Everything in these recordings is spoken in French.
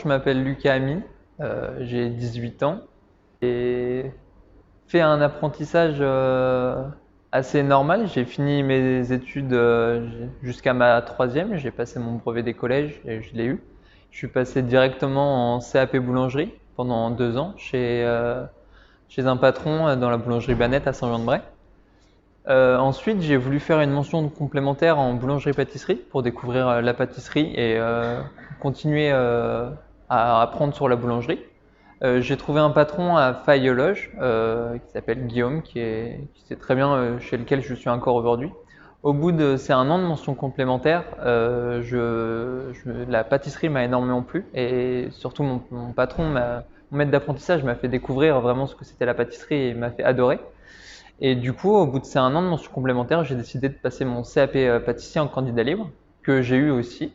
je m'appelle Lucas Ami, j'ai 18 ans et fait un apprentissage assez normal. J'ai fini mes études jusqu'à ma troisième, j'ai passé mon brevet des collèges et je l'ai eu. Je suis passé directement en CAP boulangerie pendant 2 ans chez un patron dans la boulangerie Banette à Saint-Jean-de-Bray. Ensuite, j'ai voulu faire une mention complémentaire en boulangerie-pâtisserie pour découvrir la pâtisserie et continuer à apprendre sur la boulangerie. J'ai trouvé un patron à Fayologe qui s'appelle Guillaume, qui sait très bien chez lequel je suis encore aujourd'hui. Au bout de c'est un an de mention complémentaire, la pâtisserie m'a énormément plu et surtout mon patron, mon maître d'apprentissage m'a fait découvrir vraiment ce que c'était la pâtisserie et m'a fait adorer. Et du coup, au bout de ces un an de mention complémentaire, j'ai décidé de passer mon CAP pâtissier en candidat libre, que j'ai eu aussi.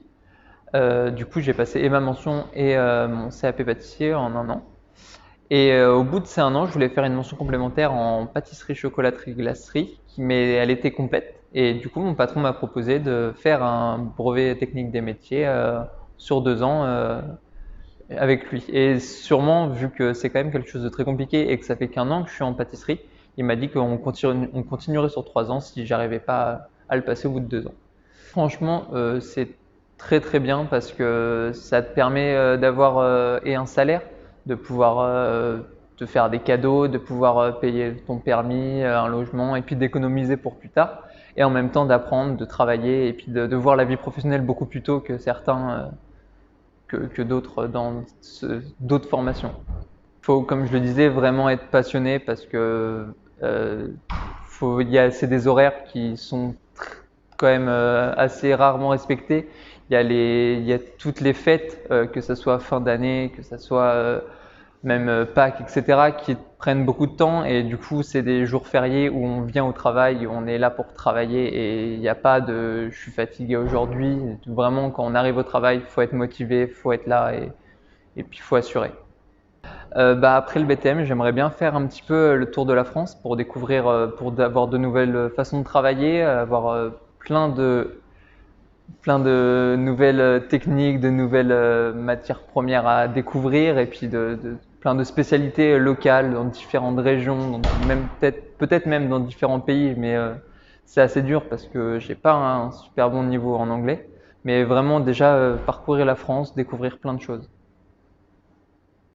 Du coup, j'ai passé et ma mention et mon CAP pâtissier en un an. Et au bout de ces un an, je voulais faire une mention complémentaire en pâtisserie, chocolaterie, glacerie, mais elle était complète. Et du coup, mon patron m'a proposé de faire un brevet technique des métiers sur 2 ans avec lui. Et sûrement, vu que c'est quand même quelque chose de très compliqué et que ça fait qu'un an que je suis en pâtisserie, il m'a dit on continuerait sur 3 ans si j'arrivais pas à le passer au bout de 2 ans. Franchement, c'est très très bien parce que ça te permet d'avoir et un salaire, de pouvoir te faire des cadeaux, de pouvoir payer ton permis, un logement et puis d'économiser pour plus tard. Et en même temps d'apprendre, de travailler et puis de voir la vie professionnelle beaucoup plus tôt que certains que d'autres dans d'autres formations. Il faut, comme je le disais, vraiment être passionné parce que c'est des horaires qui sont quand même assez rarement respectés. Il y a toutes les fêtes, que ce soit fin d'année, que ce soit même Pâques, etc., qui prennent beaucoup de temps et du coup, c'est des jours fériés où on vient au travail, où on est là pour travailler et il n'y a pas de je suis fatigué aujourd'hui. Vraiment, quand on arrive au travail, il faut être motivé, il faut être là et puis il faut assurer. Après le BTM, j'aimerais bien faire un petit peu le tour de la France pour découvrir, pour avoir de nouvelles façons de travailler, avoir plein de nouvelles techniques, de nouvelles matières premières à découvrir et puis plein de spécialités locales dans différentes régions, même peut-être même dans différents pays, mais c'est assez dur parce que j'ai pas un super bon niveau en anglais. Mais vraiment déjà parcourir la France, découvrir plein de choses.